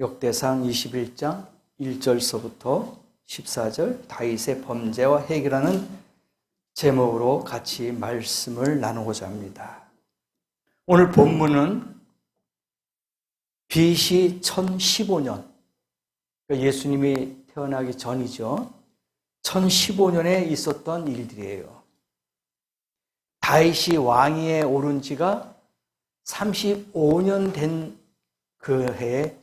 역대상 21장 1절서부터 14절 다윗의 범죄와 해결하는 제목으로 같이 말씀을 나누고자 합니다. 오늘 본문은 BC 1015년, 예수님이 태어나기 전이죠. 1015년에 있었던 일들이에요. 다윗이 왕위에 오른 지가 35년 된 그 해에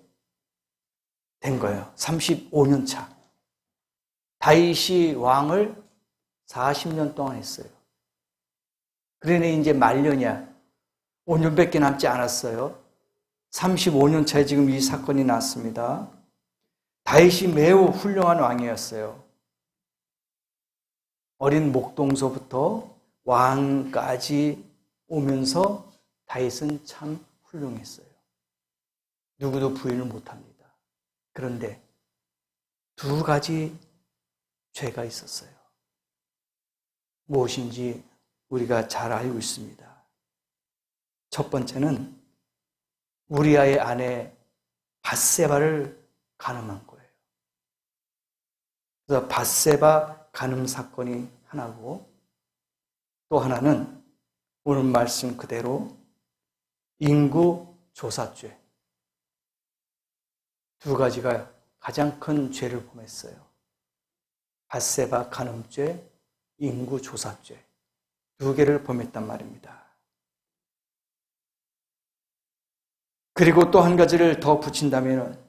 된 거예요. 35년 차. 다윗이 왕을 40년 동안 했어요. 그러니 이제 말년이야. 5년밖에 남지 않았어요. 35년 차에 지금 이 사건이 났습니다. 다윗이 매우 훌륭한 왕이었어요. 어린 목동서부터 왕까지 오면서 다윗은 참 훌륭했어요. 누구도 부인을 못합니다. 그런데 두 가지 죄가 있었어요. 무엇인지 우리가 잘 알고 있습니다. 첫 번째는 우리아의 아내 밧세바를 간음한 거예요. 그래서 밧세바 간음 사건이 하나고, 또 하나는 오늘 말씀 그대로 인구조사죄. 두 가지가 가장 큰 죄를 범했어요. 밧세바 간음죄, 인구조사죄. 두 개를 범했단 말입니다. 그리고 또 한 가지를 더 붙인다면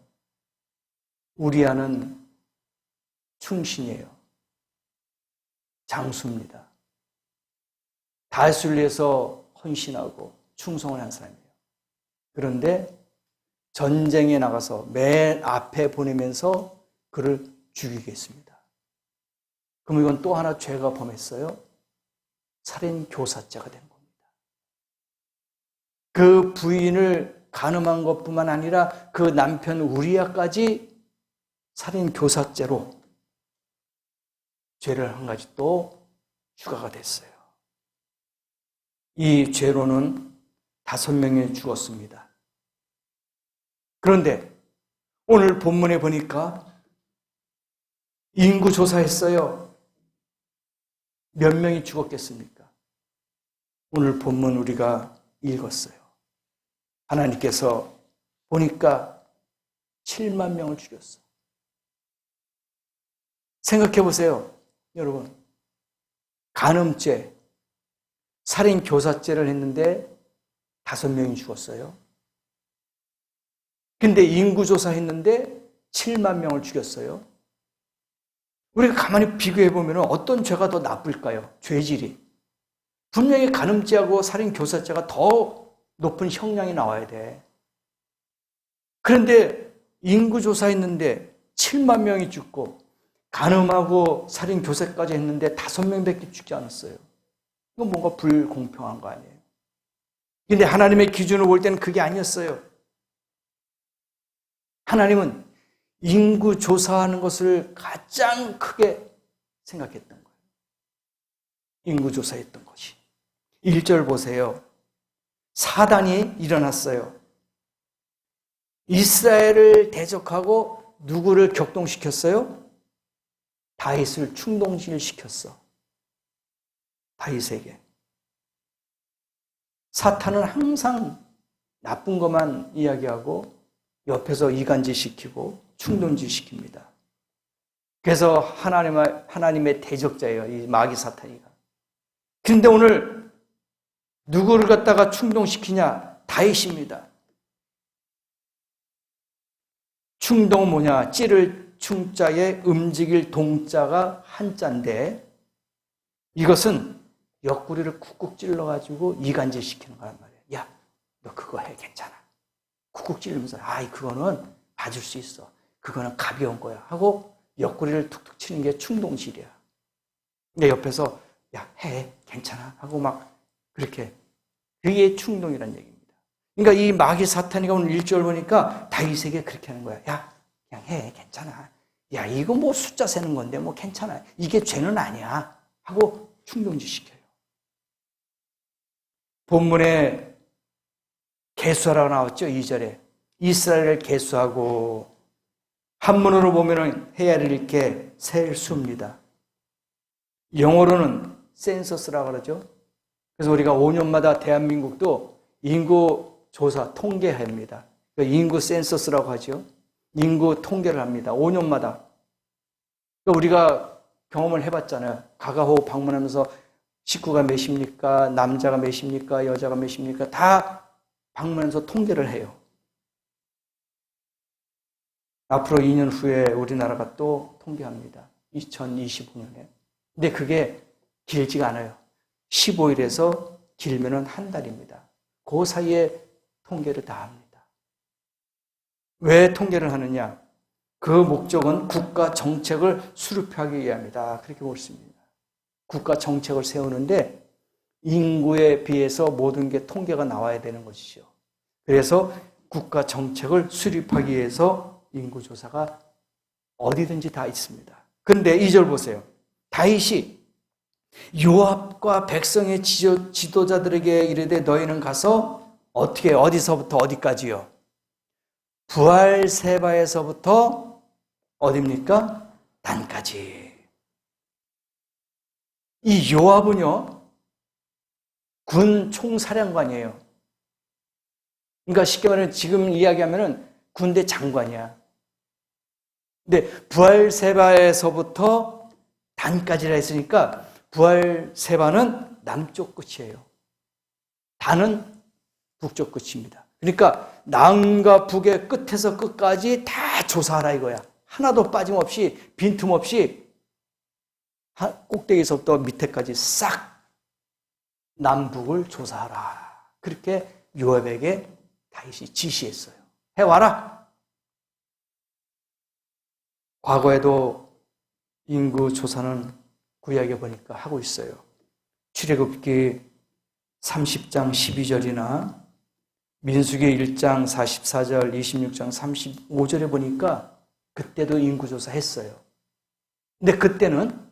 우리아는 충신이에요. 장수입니다. 다윗을 위해서 헌신하고 충성을 한 사람이에요. 그런데 전쟁에 나가서 맨 앞에 보내면서 그를 죽이게 했습니다. 그럼 이건 또 하나 죄가 범했어요. 살인교사죄가 된 겁니다. 그 부인을 간음한 것뿐만 아니라 그 남편 우리아까지 살인교사죄로 죄를 한 가지 또 추가가 됐어요. 이 죄로는 5명이 죽었습니다. 그런데 오늘 본문에 보니까 인구조사했어요. 몇 명이 죽었겠습니까? 오늘 본문 우리가 읽었어요. 하나님께서 보니까 7만 명을 죽였어. 생각해 보세요, 여러분. 간음죄, 살인교사죄를 했는데 5명이 죽었어요. 근데 인구조사 했는데 7만 명을 죽였어요. 우리가 가만히 비교해 보면 어떤 죄가 더 나쁠까요? 죄질이. 분명히 간음죄하고 살인교사죄가 더 높은 형량이 나와야 돼. 그런데 인구조사 했는데 7만 명이 죽고 간음하고 살인교사까지 했는데 5명밖에 죽지 않았어요. 이건 뭔가 불공평한 거 아니에요? 근데 하나님의 기준으로 볼 때는 그게 아니었어요. 하나님은 인구조사하는 것을 가장 크게 생각했던 거예요. 인구조사했던 것이. 1절 보세요. 사단이 일어났어요. 이스라엘을 대적하고 누구를 격동시켰어요? 다윗을 충동시켰어. 다윗에게. 사탄은 항상 나쁜 것만 이야기하고 옆에서 이간질시키고 충동질시킵니다. 그래서 하나님의 대적자예요, 이 마귀 사탄이가. 그런데 오늘 누구를 갖다가 충동시키냐? 다윗입니다. 충동은 뭐냐? 찌를 충자에 움직일 동자가 한자인데, 이것은 옆구리를 쿡쿡 찔러가지고 이간질시키는 거란 말이에요. 야, 너 그거 해, 괜찮아. 쿡쿡 찌르면서 그거는 봐줄 수 있어. 그거는 가벼운 거야 하고 옆구리를 툭툭 치는 게 충동질이야. 근데 옆에서 야, 해, 괜찮아 하고 막 그렇게, 그게 충동이라는 얘기입니다. 그러니까 이 마귀 사탄이가 오늘 1절 보니까 다윗에게 그렇게 하는 거야. 야, 그냥 해, 괜찮아. 야, 이거 뭐 숫자 세는 건데 뭐 괜찮아. 이게 죄는 아니야 하고 충동질 시켜요. 본문에 개수하라고 나왔죠, 2절에. 이스라엘을 계수하고 한문으로 보면은 해야를 이렇게 셀 수입니다. 영어로는 센서스라고 그러죠. 그래서 우리가 5년마다 대한민국도 인구 조사 통계합니다. 인구 센서스라고 하죠. 인구 통계를 합니다. 5년마다. 우리가 경험을 해봤잖아요. 가가호 방문하면서 식구가 몇입니까? 남자가 몇입니까? 여자가 몇입니까? 다 방문하면서 통계를 해요. 앞으로 2년 후에 우리나라가 또 통계합니다. 2025년에. 근데 그게 길지가 않아요. 15일에서 길면은 한 달입니다. 그 사이에 통계를 다 합니다. 왜 통계를 하느냐? 그 목적은 국가 정책을 수립하기 위함이다. 그렇게 볼 수 있습니다. 국가 정책을 세우는데 인구에 비해서 모든 게 통계가 나와야 되는 것이죠. 그래서 국가 정책을 수립하기 위해서 인구조사가 어디든지 다 있습니다. 그런데 2절 보세요. 다윗이 요압과 백성의 지도자들에게 이르되 너희는 가서 어떻게 어디서부터 어디까지요? 부알세바에서부터 어디입니까? 단까지. 이 요압은요, 군 총사령관이에요. 그러니까 쉽게 말하면 지금 이야기하면은 군대 장관이야. 근데 부알세바에서부터 단까지라 했으니까 부알세바는 남쪽 끝이에요. 단은 북쪽 끝입니다. 그러니까 남과 북의 끝에서 끝까지 다 조사하라 이거야. 하나도 빠짐없이 빈틈없이 꼭대기에서부터 밑에까지 싹 남북을 조사하라. 그렇게 요압에게 다윗이 지시했어요. 해와라. 과거에도 인구 조사는 구약에 보니까 하고 있어요. 출애굽기 30장 12절이나 민수기 1장 44절, 26장 35절에 보니까 그때도 인구조사 했어요. 근데 그때는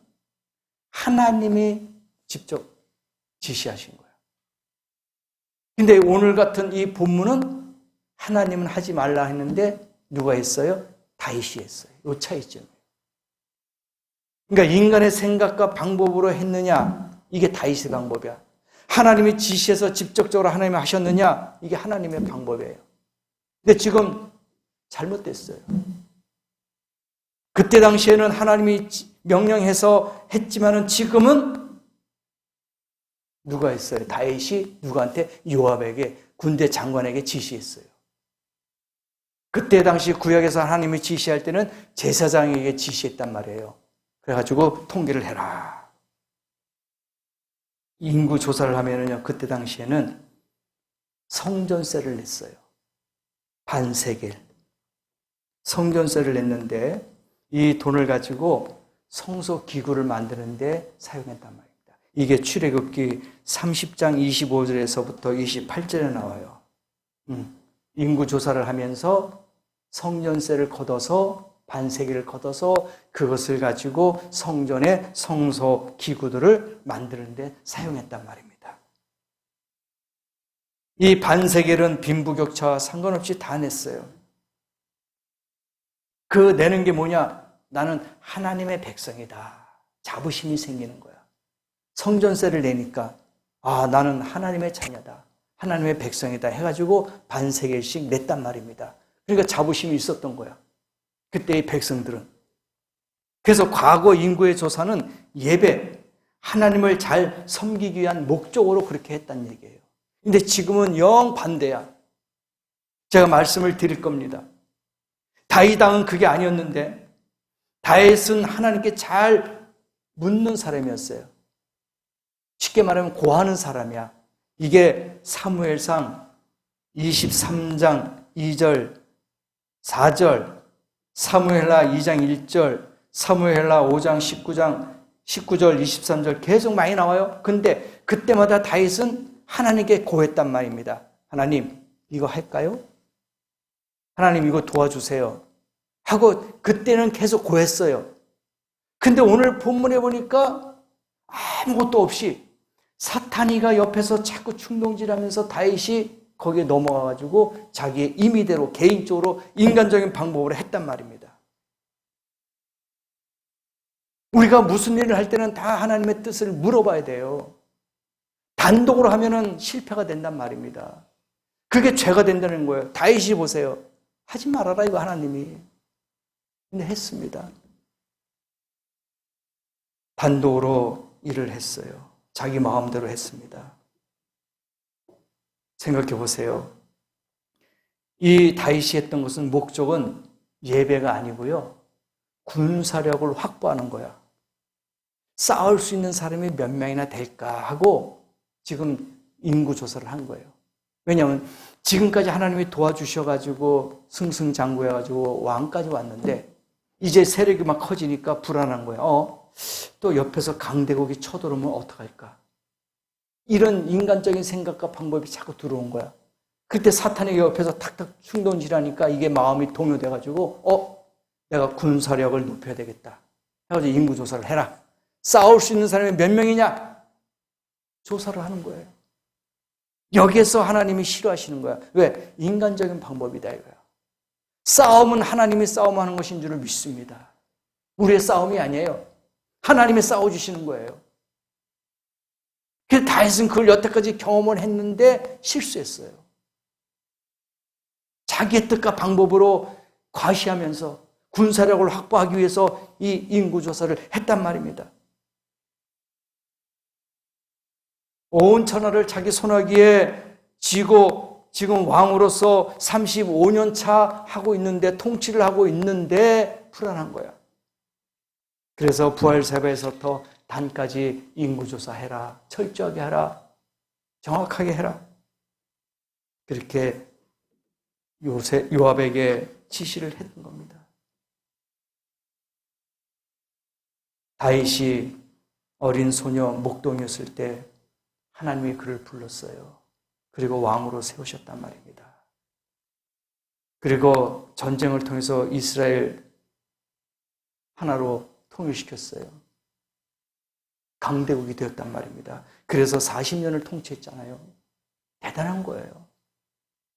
하나님이 직접 지시하신 거예요. 근데 오늘 같은 이 본문은 하나님은 하지 말라 했는데 누가 했어요? 다윗이 했어요. 이 차이점이에요. 그러니까 인간의 생각과 방법으로 했느냐? 이게 다윗의 방법이야. 하나님이 지시해서 직접적으로 하나님이 하셨느냐? 이게 하나님의 방법이에요. 근데 지금 잘못됐어요. 그때 당시에는 하나님이 명령해서 했지만은 지금은 누가 했어요? 다윗이 누구한테? 요압에게, 군대 장관에게 지시했어요. 그때 당시 구약에서 하나님이 지시할 때는 제사장에게 지시했단 말이에요. 그래가지고 통계를 해라. 인구 조사를 하면은요, 그때 당시에는 성전세를 냈어요. 반세겔. 성전세를 냈는데 이 돈을 가지고 성소 기구를 만드는데 사용했단 말입니다. 이게 출애굽기 30장 25절에서부터 28절에 나와요. 인구 조사를 하면서 성전세를 걷어서 반세기를 걷어서 그것을 가지고 성전의 성소 기구들을 만드는데 사용했단 말입니다. 이 반세겔은 빈부격차와 상관없이 다 냈어요. 그 내는 게 뭐냐? 나는 하나님의 백성이다. 자부심이 생기는 거야. 성전세를 내니까 나는 하나님의 자녀다. 하나님의 백성이다 해가지고 반세겔씩 냈단 말입니다. 그러니까 자부심이 있었던 거야. 그때의 백성들은. 그래서 과거 인구의 조사는 예배, 하나님을 잘 섬기기 위한 목적으로 그렇게 했다는 얘기예요. 근데 지금은 영 반대야. 제가 말씀을 드릴 겁니다. 다윗 왕은 그게 아니었는데 다윗은 하나님께 잘 묻는 사람이었어요. 쉽게 말하면 고하는 사람이야. 이게 사무엘상 23장 2절, 4절, 사무엘하 2장 1절, 사무엘하 5장 19장 19절, 23절 계속 많이 나와요. 근데 그때마다 다윗은 하나님께 고했단 말입니다. 하나님, 이거 할까요? 하나님, 이거 도와주세요. 하고 그때는 계속 고했어요. 근데 오늘 본문에 보니까 아무것도 없이 사탄이가 옆에서 자꾸 충동질하면서 다윗이 거기에 넘어가가지고 자기의 임의대로 개인적으로 인간적인 방법으로 했단 말입니다. 우리가 무슨 일을 할 때는 다 하나님의 뜻을 물어봐야 돼요. 단독으로 하면은 실패가 된단 말입니다. 그게 죄가 된다는 거예요. 다윗이 보세요. 하지 말아라 이거 하나님이. 근데 했습니다. 단독으로 일을 했어요. 자기 마음대로 했습니다. 생각해 보세요. 이 다윗이 했던 것은 목적은 예배가 아니고요. 군사력을 확보하는 거야. 싸울 수 있는 사람이 몇 명이나 될까 하고 지금 인구 조사를 한 거예요. 왜냐하면 지금까지 하나님이 도와주셔가지고 승승장구해가지고 왕까지 왔는데 이제 세력이 막 커지니까 불안한 거예요. 또 옆에서 강대국이 쳐들어오면 어떡할까? 이런 인간적인 생각과 방법이 자꾸 들어온 거야. 그때 사탄이 옆에서 탁탁 충동질하니까 이게 마음이 동요돼가지고 내가 군사력을 높여야 되겠다. 해가지고 인구조사를 해라. 싸울 수 있는 사람이 몇 명이냐? 조사를 하는 거예요. 여기에서 하나님이 싫어하시는 거야. 왜? 인간적인 방법이다 이거야. 싸움은 하나님이 싸움하는 것인 줄을 믿습니다. 우리의 싸움이 아니에요. 하나님이 싸워주시는 거예요. 그래서 다윗은 그걸 여태까지 경험을 했는데 실수했어요. 자기의 뜻과 방법으로 과시하면서 군사력을 확보하기 위해서 이 인구조사를 했단 말입니다. 온 천하를 자기 손아귀에 쥐고 지금 왕으로서 35년 차 하고 있는데 통치를 하고 있는데 불안한 거야. 그래서 부활세바에서부터 단까지 인구조사해라. 철저하게 하라. 정확하게 해라. 그렇게 요압에게 지시를 했던 겁니다. 다윗이 어린 소녀 목동이었을 때 하나님이 그를 불렀어요. 그리고 왕으로 세우셨단 말입니다. 그리고 전쟁을 통해서 이스라엘 하나로 통일시켰어요. 강대국이 되었단 말입니다. 그래서 40년을 통치했잖아요. 대단한 거예요.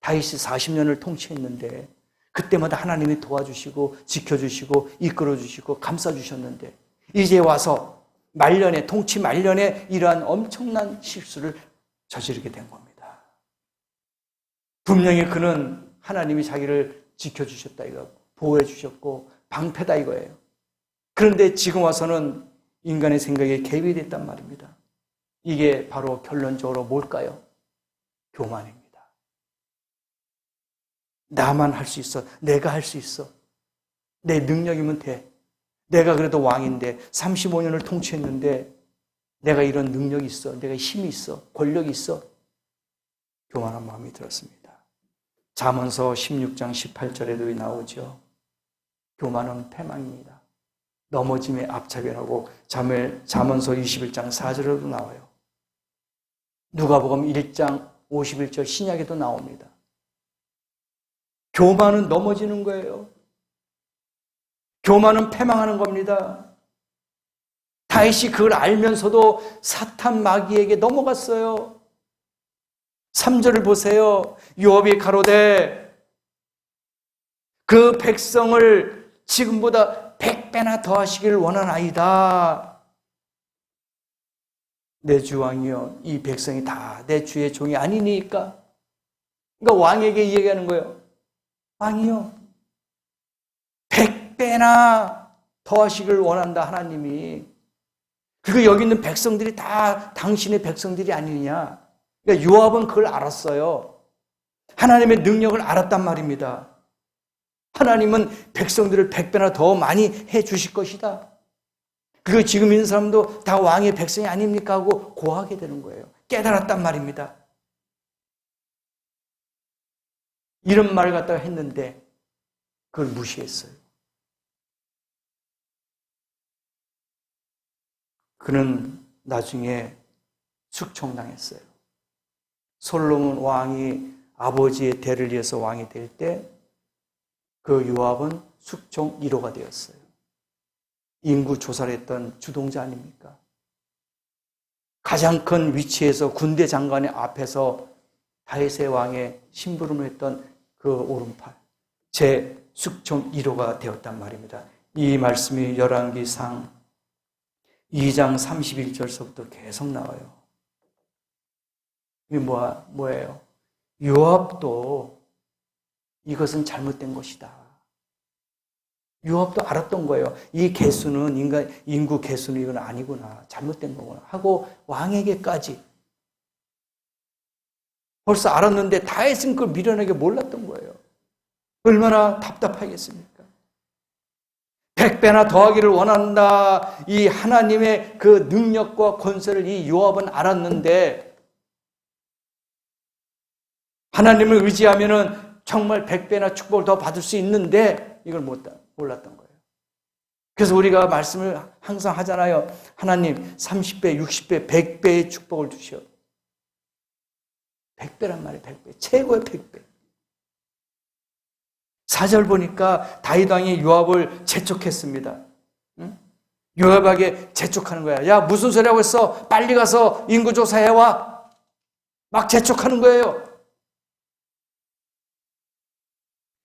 다윗이 40년을 통치했는데 그때마다 하나님이 도와주시고 지켜주시고 이끌어주시고 감싸주셨는데 이제 와서 말년에 통치 말년에 이러한 엄청난 실수를 저지르게 된 겁니다. 분명히 그는 하나님이 자기를 지켜주셨다 이거 보호해 주셨고 방패다 이거예요. 그런데 지금 와서는 인간의 생각에 개입이 됐단 말입니다. 이게 바로 결론적으로 뭘까요? 교만입니다. 나만 할 수 있어. 내가 할 수 있어. 내 능력이면 돼. 내가 그래도 왕인데 35년을 통치했는데 내가 이런 능력이 있어. 내가 힘이 있어. 권력이 있어. 교만한 마음이 들었습니다. 잠언서 16장 18절에도 나오죠. 교만은 패망입니다. 넘어짐의 앞차별하고 잠언서 21장 4절에도 나와요. 누가복음 1장 51절 신약에도 나옵니다. 교만은 넘어지는 거예요. 교만은 패망하는 겁니다. 다윗이 그걸 알면서도 사탄 마귀에게 넘어갔어요. 3절을 보세요. 요압이 가로되 그 백성을 지금보다 100배나 더하시기를 원하나이다. 내 주 왕이여 이 백성이 다 내 주의 종이 아니니까. 그러니까 왕에게 얘기하는 거예요. 왕이여 100배나 더하시기를 원한다 하나님이. 그리고 여기 있는 백성들이 다 당신의 백성들이 아니냐. 그러니까 요압은 그걸 알았어요. 하나님의 능력을 알았단 말입니다. 하나님은 백성들을 100배나 더 많이 해 주실 것이다. 그리고 지금 있는 사람도 다 왕의 백성이 아닙니까 하고 고하게 되는 거예요. 깨달았단 말입니다. 이런 말을 갖다가 했는데 그걸 무시했어요. 그는 나중에 숙청당했어요. 솔로몬 왕이 아버지의 대를 이어서 왕이 될 때 그 요압은 숙청 1호가 되었어요. 인구 조사를 했던 주동자 아닙니까? 가장 큰 위치에서 군대 장관의 앞에서 다윗의 왕의 심부름을 했던 그 오른팔, 제 숙종 1호가 되었단 말입니다. 이 말씀이 열왕기상 2장 31절서부터 계속 나와요. 이게 뭐예요? 요압도 이것은 잘못된 것이다. 요압도 알았던 거예요. 이 개수는 인구 개수는 이건 아니구나. 잘못된 거구나. 하고 왕에게까지 벌써 알았는데 다윗은 그걸 미련하게 몰랐던 거예요. 얼마나 답답하겠습니까? 100배나 더하기를 원한다. 이 하나님의 그 능력과 권세를 이 요압은 알았는데 하나님을 의지하면은 정말 100배나 축복을 더 받을 수 있는데 이걸 몰랐던 거예요. 그래서 우리가 말씀을 항상 하잖아요. 하나님 30배, 60배, 100배의 축복을 주시오. 100배란 말이에요. 100배. 최고의 100배. 4절 보니까 다윗 왕이 요압을 재촉했습니다. 응? 요압에게 재촉하는 거야. 야, 무슨 소리 하고 있어? 빨리 가서 인구조사해와. 막 재촉하는 거예요.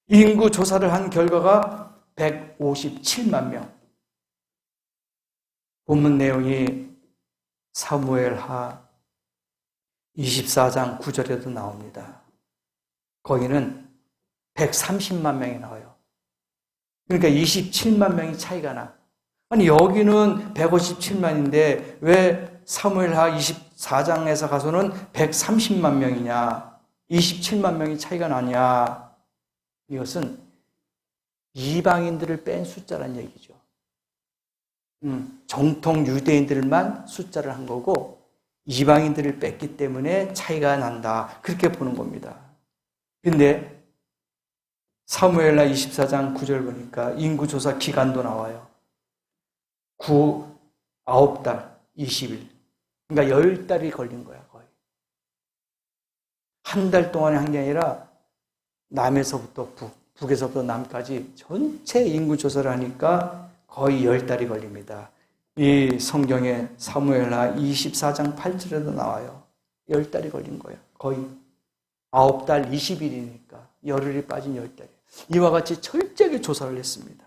인구조사를 한 결과가 157만 명. 본문 내용이 사무엘하 24장 9절에도 나옵니다. 거기는 130만 명이 나와요. 그러니까 27만 명이 차이가 나. 아니 여기는 157만인데 왜 사무엘하 24장에서 가서는 130만 명이냐, 27만 명이 차이가 나냐. 이것은 이방인들을 뺀 숫자란 얘기죠. 정통 유대인들만 숫자를 한 거고 이방인들을 뺐기 때문에 차이가 난다. 그렇게 보는 겁니다. 근데 사무엘하 24장 9절 보니까 인구조사 기간도 나와요. 9달 20일. 그러니까 10달이 걸린 거야, 거의. 한 달 동안에 한 게 아니라 남에서부터 북에서부터 남까지 전체 인구조사를 하니까 거의 10달이 걸립니다. 이 성경에 사무엘하 24장 8절에도 나와요. 10달이 걸린 거예요. 거의 9달 20일이니까 열흘이 빠진 10달이에요. 이와 같이 철저하게 조사를 했습니다.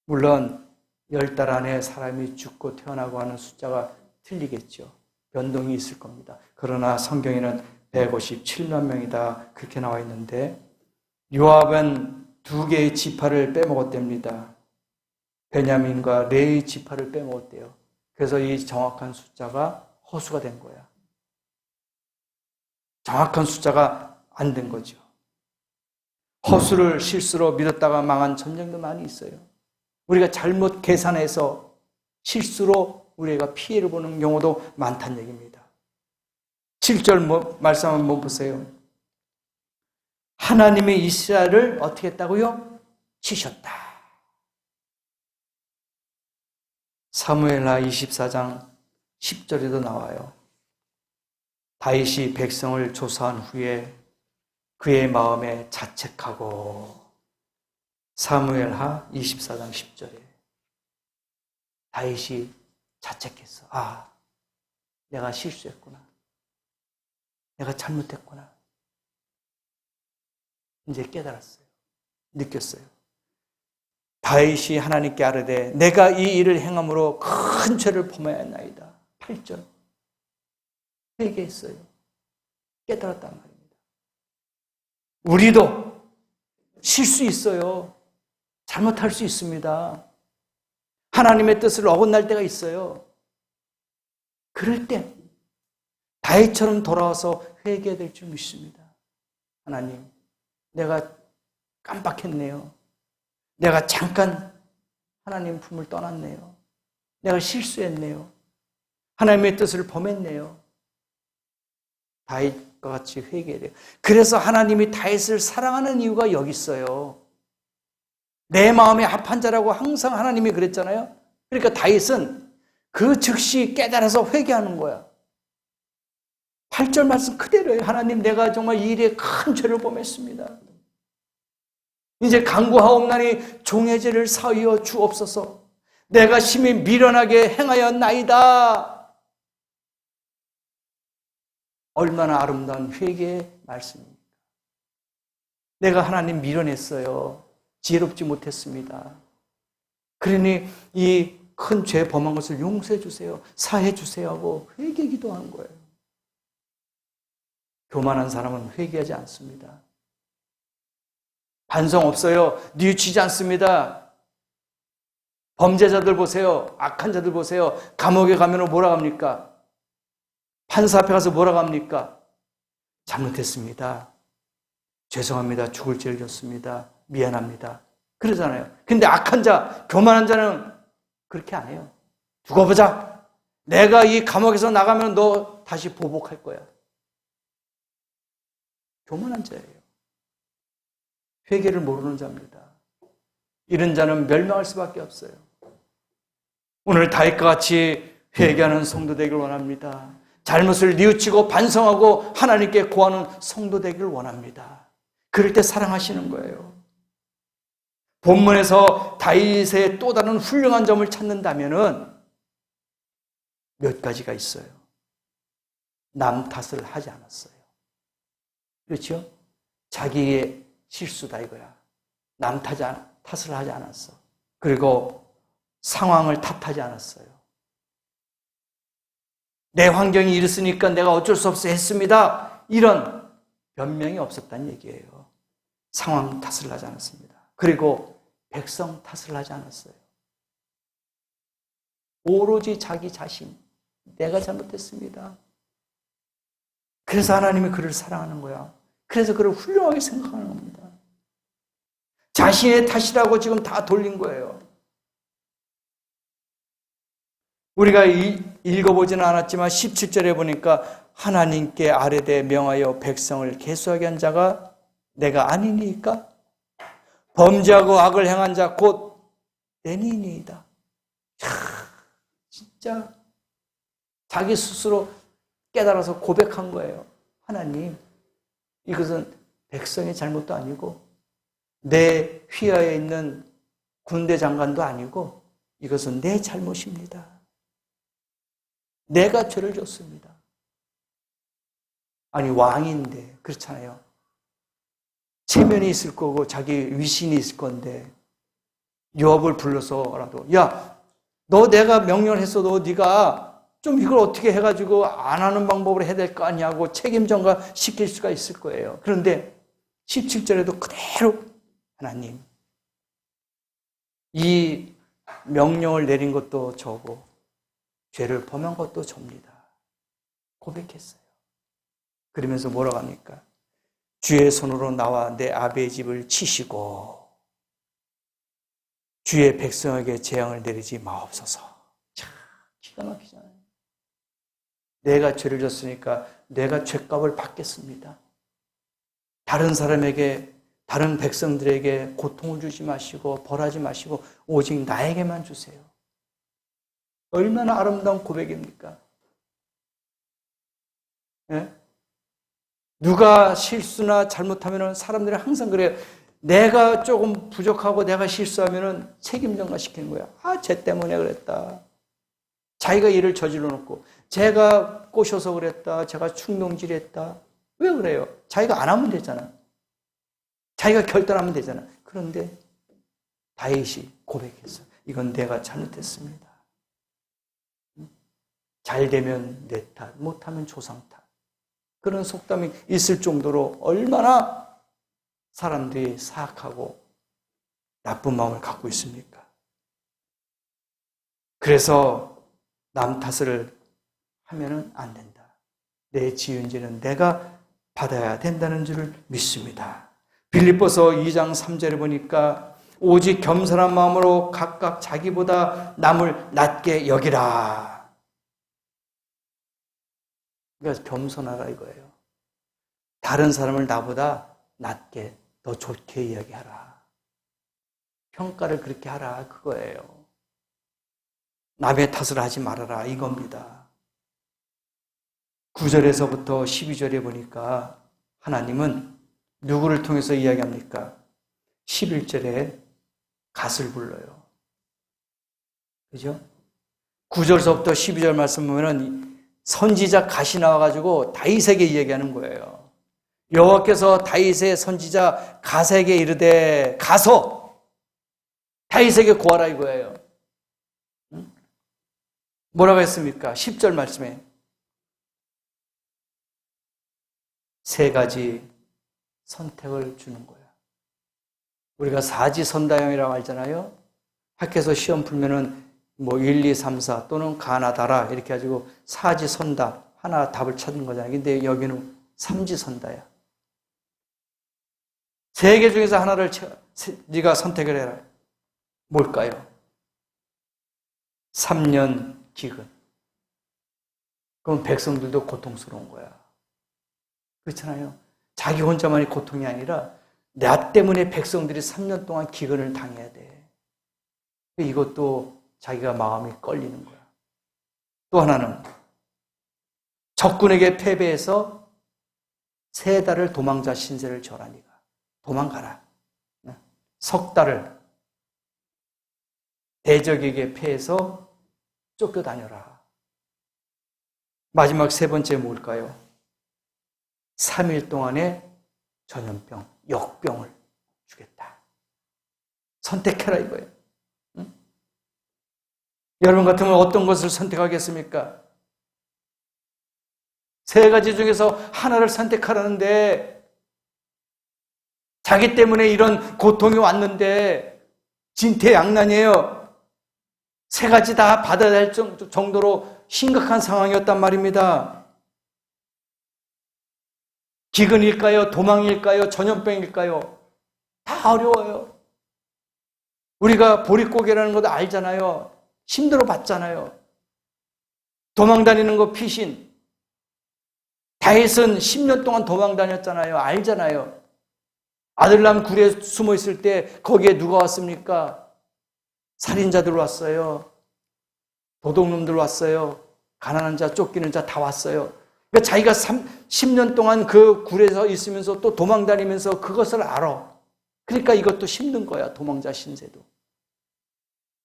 물론 10달 안에 사람이 죽고 태어나고 하는 숫자가 틀리겠죠. 변동이 있을 겁니다. 그러나 성경에는 157만 명이다 그렇게 나와 있는데 요압은 2개의 지파를 빼먹었답니다. 베냐민과 레위 지파를 빼먹었대요. 그래서 이 정확한 숫자가 허수가 된 거야. 정확한 숫자가 안 된 거죠. 허수를 실수로 믿었다가 망한 전쟁도 많이 있어요. 우리가 잘못 계산해서 실수로 우리가 피해를 보는 경우도 많다는 얘기입니다. 7절 말씀 한번 보세요. 하나님의 이스라엘을 어떻게 했다고요? 치셨다. 사무엘하 24장 10절에도 나와요. 다윗이 백성을 조사한 후에 그의 마음에 자책하고 사무엘하 24장 10절에 다윗이 자책했어. 아, 내가 실수했구나. 내가 잘못했구나. 이제 깨달았어요. 느꼈어요. 다윗이 하나님께 아뢰되 내가 이 일을 행함으로 큰 죄를 범하였나이다. 8절. 회개했어요. 깨달았단 말입니다. 우리도 실수 있어요. 잘못할 수 있습니다. 하나님의 뜻을 어긋날 때가 있어요. 그럴 때 다윗처럼 돌아와서 회개해야 될 줄 믿습니다. 하나님, 내가 깜빡했네요. 내가 잠깐 하나님 품을 떠났네요. 내가 실수했네요. 하나님의 뜻을 범했네요. 다윗과 같이 회개해야 돼요. 그래서 하나님이 다윗을 사랑하는 이유가 여기 있어요. 내 마음에 합한 자라고 항상 하나님이 그랬잖아요. 그러니까 다윗은 그 즉시 깨달아서 회개하는 거야. 8절 말씀 그대로예요. 하나님, 내가 정말 이 일에 큰 죄를 범했습니다. 이제 간구하옵나니 종의 죄를 사하여 주옵소서. 내가 심히 미련하게 행하였나이다. 얼마나 아름다운 회개의 말씀입니까? 내가 하나님 밀어냈어요. 지혜롭지 못했습니다. 그러니 이 큰 죄 범한 것을 용서해 주세요. 사해 주세요 하고 회개 기도하는 거예요. 교만한 사람은 회개하지 않습니다. 반성 없어요. 뉘우치지 않습니다. 범죄자들 보세요. 악한 자들 보세요. 감옥에 가면 뭐라 합니까? 판사 앞에 가서 뭐라 합니까? 잘못했습니다. 죄송합니다. 죽을 죄를 졌습니다. 미안합니다. 그러잖아요. 근데 악한 자, 교만한 자는 그렇게 안 해요. 두고 보자. 내가 이 감옥에서 나가면 너 다시 보복할 거야. 교만한 자예요. 회개를 모르는 자입니다. 이런 자는 멸망할 수밖에 없어요. 오늘 다윗과 같이 회개하는 성도 되기를 원합니다. 잘못을 뉘우치고 반성하고 하나님께 구하는 성도 되기를 원합니다. 그럴 때 사랑하시는 거예요. 본문에서 다윗의 또 다른 훌륭한 점을 찾는다면 몇 가지가 있어요. 남 탓을 하지 않았어요. 그렇죠? 자기의 실수다 이거야. 남 탓을 하지 않았어. 그리고 상황을 탓하지 않았어요. 내 환경이 이랬으니까 내가 어쩔 수 없어 했습니다. 이런 변명이 없었다는 얘기예요. 상황 탓을 하지 않았습니다. 그리고 백성 탓을 하지 않았어요. 오로지 자기 자신, 내가 잘못했습니다. 그래서 하나님이 그를 사랑하는 거야. 그래서 그를 훌륭하게 생각하는 겁니다. 자신의 탓이라고 지금 다 돌린 거예요. 우리가 읽어보지는 않았지만 17절에 보니까 하나님께 아뢰되 명하여 백성을 계수하게 한 자가 내가 아니니까 범죄하고 악을 행한 자 곧 내니이다. 진짜 자기 스스로 깨달아서 고백한 거예요. 하나님, 이것은 백성의 잘못도 아니고 내 휘하에 있는 군대 장관도 아니고 이것은 내 잘못입니다. 내가 죄를 졌습니다. 아니 왕인데 그렇잖아요. 체면이 있을 거고 자기 위신이 있을 건데 요압을 불러서라도 야, 너 내가 명령을 했어도 네가 좀 이걸 어떻게 해가지고 안 하는 방법으로 해야 될 거 아니냐고 책임 전가 시킬 수가 있을 거예요. 그런데 17절에도 그대로 하나님, 이 명령을 내린 것도 저고 죄를 범한 것도 접니다. 고백했어요. 그러면서 뭐라고 합니까? 주의 손으로 나와 내 아비의 집을 치시고 주의 백성에게 재앙을 내리지 마옵소서. 참 기가 막히잖아요. 내가 죄를 졌으니까 내가 죄값을 받겠습니다. 다른 사람에게, 다른 백성들에게 고통을 주지 마시고 벌하지 마시고 오직 나에게만 주세요. 얼마나 아름다운 고백입니까? 네? 누가 실수나 잘못하면 사람들이 항상 그래요. 내가 조금 부족하고 내가 실수하면 책임 전가시키는 거야. 아, 쟤 때문에 그랬다. 자기가 일을 저질러 놓고 제가 꼬셔서 그랬다. 제가 충동질했다. 왜 그래요? 자기가 안 하면 되잖아. 자기가 결단하면 되잖아. 그런데 다윗이 고백했어. 이건 내가 잘못했습니다. 잘 되면 내 탓, 못하면 조상 탓. 그런 속담이 있을 정도로 얼마나 사람들이 사악하고 나쁜 마음을 갖고 있습니까? 그래서 남 탓을 하면은 안 된다. 내 지은 죄는 내가 받아야 된다는 줄을 믿습니다. 빌립보서 2장 3절에 보니까 오직 겸손한 마음으로 각각 자기보다 남을 낮게 여기라. 그러니까 겸손하라 이거예요. 다른 사람을 나보다 낮게, 더 좋게 이야기하라. 평가를 그렇게 하라 그거예요. 남의 탓을 하지 말아라 이겁니다. 9절에서부터 12절에 보니까 하나님은 누구를 통해서 이야기합니까? 11절에 갓을 불러요. 그죠? 9절서부터 12절 말씀 보면은 선지자 갓이 나와가지고 다윗에게 이야기하는 거예요. 여호와께서 다윗의 선지자 갓에게 이르되 가서 다윗에게 구하라 이거예요. 뭐라고 했습니까? 10절 말씀에 세 가지 선택을 주는 거야. 우리가 사지선다형이라고 하잖아요. 학교에서 시험 풀면은 1, 2, 3, 4 또는 가나다라 이렇게 가지고 사지선다 하나 답을 찾는 거잖아요. 근데 여기는 삼지선다야. 세 개 중에서 하나를 네가 선택을 해라. 뭘까요? 3년 기근. 그럼 백성들도 고통스러운 거야. 그렇잖아요. 자기 혼자만의 고통이 아니라 나 때문에 백성들이 3년 동안 기근을 당해야 돼. 이것도 자기가 마음이 끌리는 거야. 또 하나는 적군에게 패배해서 3달을 도망자 신세를 져라. 네가 도망가라. 석 달을 대적에게 패해서 쫓겨다녀라. 마지막 세 번째 뭘까요? 3일 동안의 전염병, 역병을 주겠다. 선택해라 이거예요. 응? 여러분 같으면 어떤 것을 선택하겠습니까? 세 가지 중에서 하나를 선택하라는데 자기 때문에 이런 고통이 왔는데 진퇴양난이에요. 세 가지 다 받아야 할 정도로 심각한 상황이었단 말입니다. 기근일까요? 도망일까요? 전염병일까요? 다 어려워요. 우리가 보릿고개라는 것도 알잖아요. 힘들어 봤잖아요. 도망다니는 거 피신. 다윗은 10년 동안 도망다녔잖아요. 알잖아요. 아들람 굴에 숨어 있을 때 거기에 누가 왔습니까? 살인자들 왔어요. 도둑놈들 왔어요. 가난한 자, 쫓기는 자 다 왔어요. 그러니까 자기가 10년 동안 그 굴에서 있으면서 또 도망다니면서 그것을 알아. 그러니까 이것도 힘든 거야. 도망자 신세도.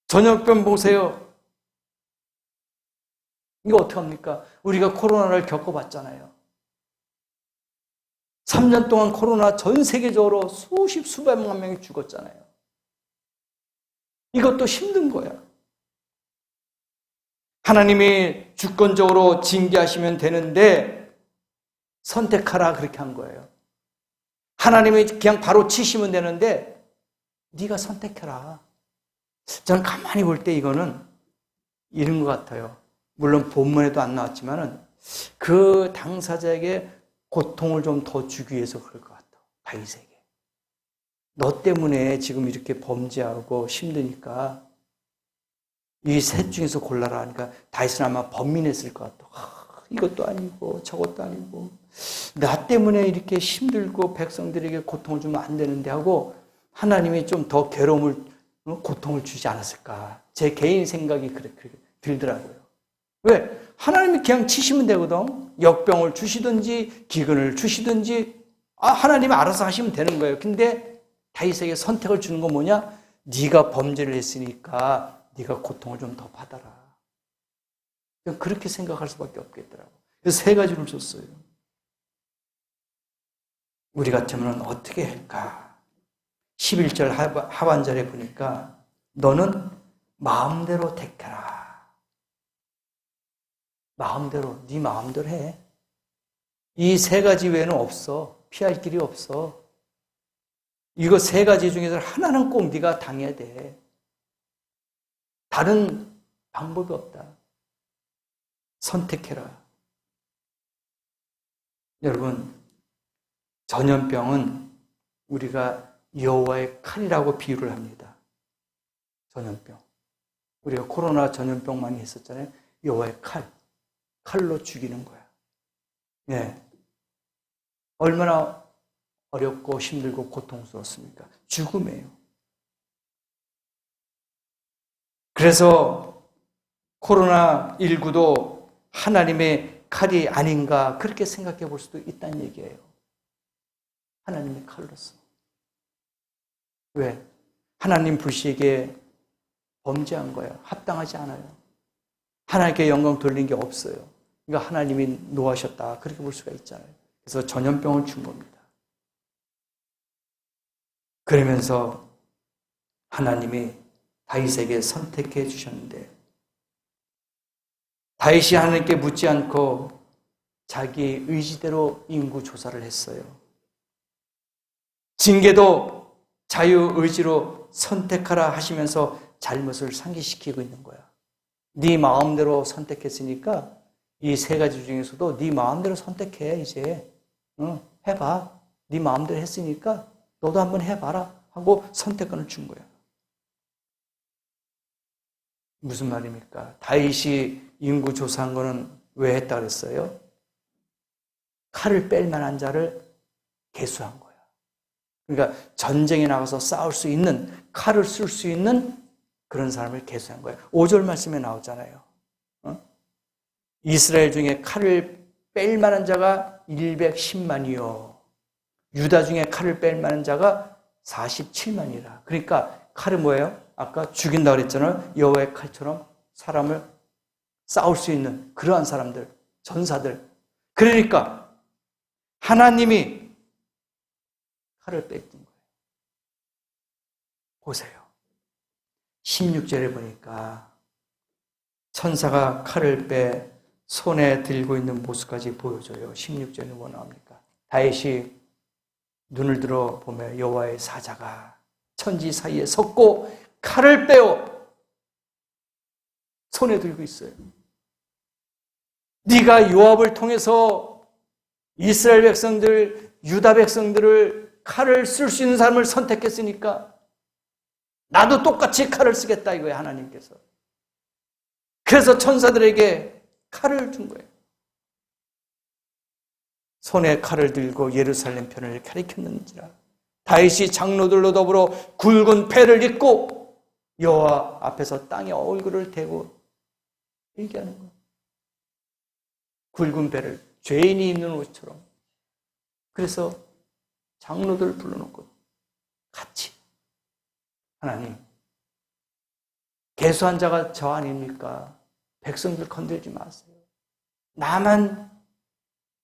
전염병 보세요. 이거 어떡합니까? 우리가 코로나를 겪어봤잖아요. 3년 동안 코로나 전 세계적으로 수백만 명이 죽었잖아요. 이것도 힘든 거야. 하나님이 주권적으로 징계하시면 되는데 선택하라 그렇게 한 거예요. 하나님이 그냥 바로 치시면 되는데 네가 선택해라. 저는 가만히 볼 때 이거는 이런 것 같아요. 물론 본문에도 안 나왔지만은 그 당사자에게 고통을 좀 더 주기 위해서 그럴 것 같아요. 다윗에게. 너 때문에 지금 이렇게 범죄하고 힘드니까 이 셋 중에서 골라라 하니까 다윗은 아마 번민했을 것 같아. 이것도 아니고 저것도 아니고 나 때문에 이렇게 힘들고 백성들에게 고통을 주면 안 되는데 하고 하나님이 좀 더 괴로움을 고통을 주지 않았을까. 제 개인 생각이 그렇게 들더라고요. 왜? 하나님이 그냥 치시면 되거든. 역병을 주시든지 기근을 주시든지 하나님이 알아서 하시면 되는 거예요. 근데 다윗에게 선택을 주는 건 뭐냐? 네가 범죄를 했으니까 네가 고통을 좀 더 받아라. 그렇게 생각할 수밖에 없겠더라고. 그래서 세 가지를 줬어요. 우리 같으면 어떻게 할까? 11절 하반절에 보니까 너는 마음대로 택해라. 마음대로, 네 마음대로 해. 이 세 가지 외에는 없어. 피할 길이 없어. 이거 세 가지 중에서 하나는 꼭 네가 당해야 돼. 다른 방법이 없다. 선택해라. 여러분, 전염병은 우리가 여호와의 칼이라고 비유를 합니다. 전염병. 우리가 코로나 전염병 많이 했었잖아요. 여호와의 칼로 죽이는 거야. 네. 얼마나 어렵고 힘들고 고통스럽습니까? 죽음이에요. 그래서 코로나19도 하나님의 칼이 아닌가 그렇게 생각해 볼 수도 있다는 얘기예요. 하나님의 칼로서. 왜? 하나님 불시에게 범죄한 거예요. 합당하지 않아요. 하나님께 영광 돌린 게 없어요. 그러니까 하나님이 노하셨다. 그렇게 볼 수가 있잖아요. 그래서 전염병을 준 겁니다. 그러면서 하나님이 다윗에게 선택해 주셨는데 다윗이 하나님께 묻지 않고 자기 의지대로 인구 조사를 했어요. 징계도 자유의지로 선택하라 하시면서 잘못을 상기시키고 있는 거야. 네 마음대로 선택했으니까 이 세 가지 중에서도 네 마음대로 선택해 이제. 해봐. 네 마음대로 했으니까 너도 한번 해봐라 하고 선택권을 준 거야. 무슨 말입니까? 다윗이 인구 조사한 거는 왜 했다 그랬어요? 칼을 뺄 만한 자를 계수한 거야. 그러니까 전쟁에 나가서 싸울 수 있는, 칼을 쓸 수 있는 그런 사람을 계수한 거예요. 5절 말씀에 나오잖아요. 이스라엘 중에 칼을 뺄 만한 자가 110만이요. 유다 중에 칼을 뺄 만한 자가 47만이라. 그러니까 칼은 뭐예요? 아까 죽인다 그랬잖아요. 여호와의 칼처럼 사람을 싸울 수 있는 그러한 사람들, 전사들. 그러니까 하나님이 칼을 뺏긴 거예요. 보세요. 16절에 보니까 천사가 칼을 빼 손에 들고 있는 모습까지 보여줘요. 16절에 뭐 나옵니까? 다윗이 눈을 들어 보면 여호와의 사자가 천지 사이에 섰고 칼을 빼어 손에 들고 있어요. 네가 요압을 통해서 이스라엘 백성들, 유다 백성들을 칼을 쓸 수 있는 사람을 선택했으니까 나도 똑같이 칼을 쓰겠다 이거예요, 하나님께서. 그래서 천사들에게 칼을 준 거예요. 손에 칼을 들고 예루살렘 편을 가리켰는지라. 다윗이 장로들로 더불어 굵은 패를 입고 여호와 앞에서 땅에 얼굴을 대고 얘기하는 거예요. 굵은 패를 죄인이 입는 옷처럼. 그래서 장로들 불러놓고 같이 하나님, 계수한 자가 저 아닙니까? 백성들 건들지 마세요. 나만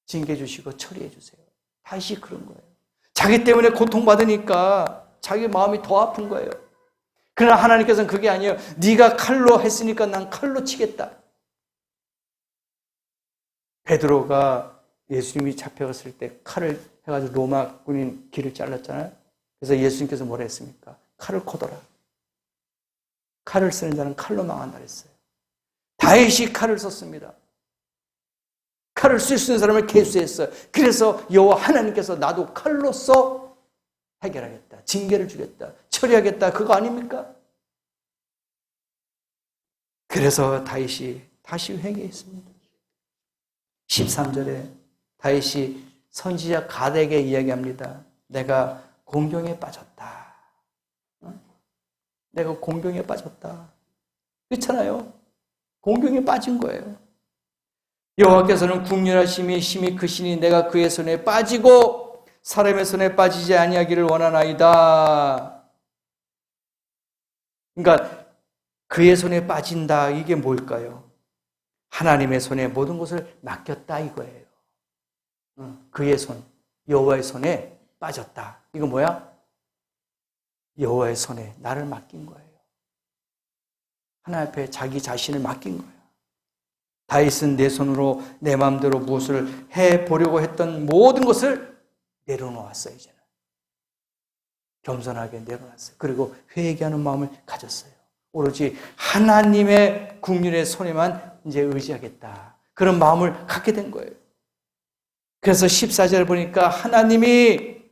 징계 주시고 처리해 주세요. 다시 그런 거예요. 자기 때문에 고통받으니까 자기 마음이 더 아픈 거예요. 그러나 하나님께서는 그게 아니에요. 네가 칼로 했으니까 난 칼로 치겠다. 베드로가 예수님이 잡혀갔을 때 칼을 해가지고 로마 군인 길을 잘랐잖아요. 그래서 예수님께서 뭐라 했습니까? 칼을 코더라. 칼을 쓰는 자는 칼로 망한다 그랬어요. 다윗이 칼을 썼습니다. 칼을 쓸 수 있는 사람을 계수했어요. 그래서 여호와 하나님께서 나도 칼로써 해결하겠다. 징계를 주겠다. 처리하겠다. 그거 아닙니까? 그래서 다윗이 다시 회개했습니다. 13절에 다윗이 선지자 갓에게 이야기합니다. 내가 공경에 빠졌다. 내가 공경에 빠졌다. 그렇잖아요. 공경에 빠진 거예요. 여호와께서는 국률하심이 심히 크시니 내가 그의 손에 빠지고 사람의 손에 빠지지 아니하기를 원하나이다. 그러니까 그의 손에 빠진다. 이게 뭘까요? 하나님의 손에 모든 것을 맡겼다 이거예요. 그의 손, 여호와의 손에 빠졌다. 이거 뭐야? 여호와의 손에 나를 맡긴 거예요. 하나님 앞에 자기 자신을 맡긴 거예요. 다윗은 내 손으로 내 마음대로 무엇을 해보려고 했던 모든 것을 내려놓았어요. 이제는 겸손하게 내려놨어요. 그리고 회개하는 마음을 가졌어요. 오로지 하나님의 국률의 손에만 이제 의지하겠다. 그런 마음을 갖게 된 거예요. 그래서 14절을 보니까 하나님이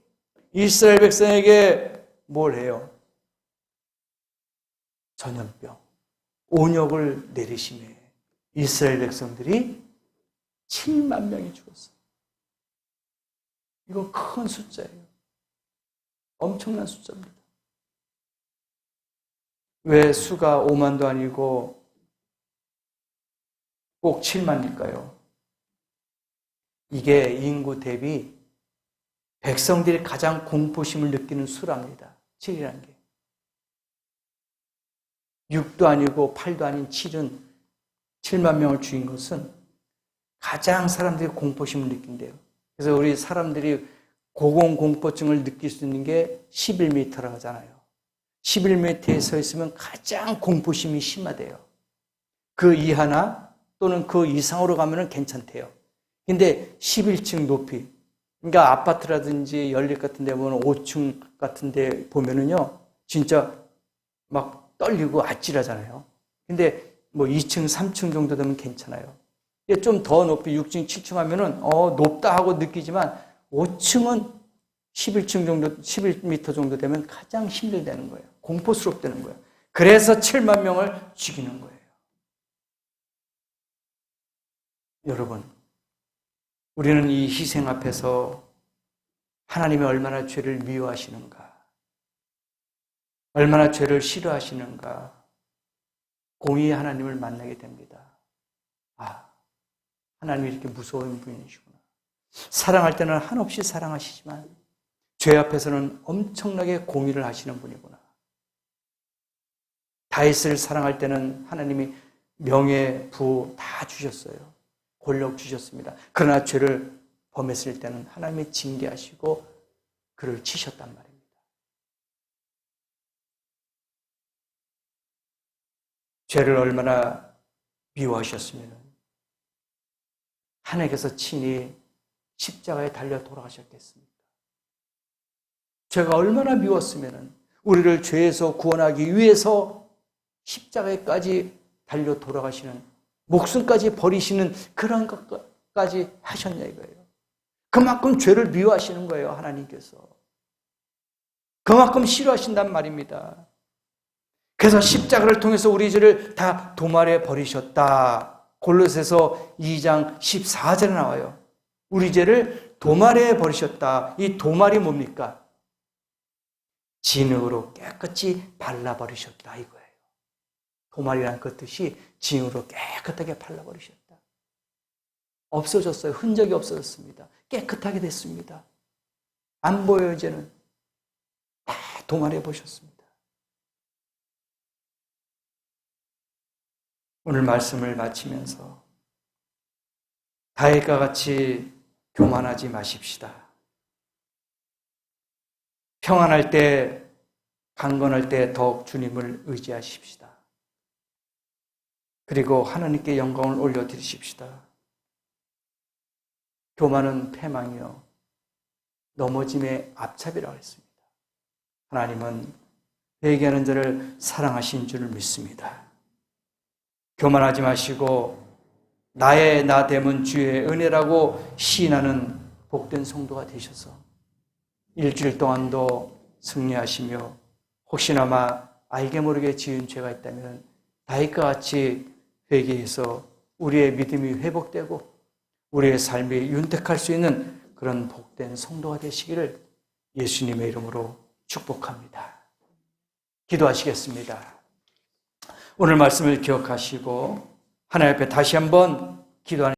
이스라엘 백성에게 뭘 해요? 전염병, 온역을 내리시네. 이스라엘 백성들이 7만 명이 죽었어요. 이거 큰 숫자예요. 엄청난 숫자입니다. 왜 수가 5만도 아니고 꼭 7만일까요? 이게 인구 대비 백성들이 가장 공포심을 느끼는 수랍니다. 7이라는 게. 6도 아니고 8도 아닌 7은 7만 명을 죽인 것은 가장 사람들이 공포심을 느낀대요. 그래서 우리 사람들이 고공공포증을 느낄 수 있는 게 11m라고 하잖아요. 11m에 서 있으면 가장 공포심이 심하대요. 그 이하나 또는 그 이상으로 가면 괜찮대요. 근데 11층 높이, 그러니까 아파트라든지 연립 같은 데 보면 5층 같은 데 보면은요, 진짜 막 떨리고 아찔하잖아요. 근데 뭐 2층, 3층 정도 되면 괜찮아요. 좀 더 높이 6층, 7층 하면은 높다 하고 느끼지만 5층은 11층 정도, 11m 정도 되면 가장 힘들다는 거예요. 공포스럽다는 거예요. 그래서 7만 명을 죽이는 거예요. 여러분, 우리는 이 희생 앞에서 하나님이 얼마나 죄를 미워하시는가, 얼마나 죄를 싫어하시는가, 공의의 하나님을 만나게 됩니다. 하나님이 이렇게 무서운 분이시구나. 사랑할 때는 한없이 사랑하시지만 죄 앞에서는 엄청나게 공의를 하시는 분이구나. 다윗을 사랑할 때는 하나님이 명예, 부 다 주셨어요. 권력 주셨습니다. 그러나 죄를 범했을 때는 하나님이 징계하시고 그를 치셨단 말입니다. 죄를 얼마나 미워하셨으면 하나님께서 친히 십자가에 달려 돌아가셨겠습니까? 죄가 얼마나 미웠으면 우리를 죄에서 구원하기 위해서 십자가에까지 달려 돌아가시는, 목숨까지 버리시는 그런 것까지 하셨냐 이거예요. 그만큼 죄를 미워하시는 거예요, 하나님께서. 그만큼 싫어하신단 말입니다. 그래서 십자가를 통해서 우리 죄를 다 도말해 버리셨다. 골로새서 2장 14절에 나와요. 우리 죄를 도말해 버리셨다. 이 도말이 뭡니까? 진흙으로 깨끗이 발라버리셨다 이거예요. 도말이란 그 뜻이 진흙으로 깨끗하게 발라버리셨다. 없어졌어요. 흔적이 없어졌습니다. 깨끗하게 됐습니다. 안 보여요, 이제는. 다 도말해 보셨습니다. 오늘 말씀을 마치면서 다윗과 같이 교만하지 마십시다. 평안할 때, 강건할 때 더욱 주님을 의지하십시다. 그리고 하나님께 영광을 올려드리십시다. 교만은 패망이요 넘어짐의 앞잡이라고 했습니다. 하나님은 회개하는 자를 사랑하신 줄을 믿습니다. 교만하지 마시고 나의 나됨은 주의 은혜라고 시인하는 복된 성도가 되셔서 일주일 동안도 승리하시며 혹시나마 알게 모르게 지은 죄가 있다면 다윗과 같이 회개해서 우리의 믿음이 회복되고 우리의 삶이 윤택할 수 있는 그런 복된 성도가 되시기를 예수님의 이름으로 축복합니다. 기도하시겠습니다. 오늘 말씀을 기억하시고 하나님 앞에 다시 한번 기도하는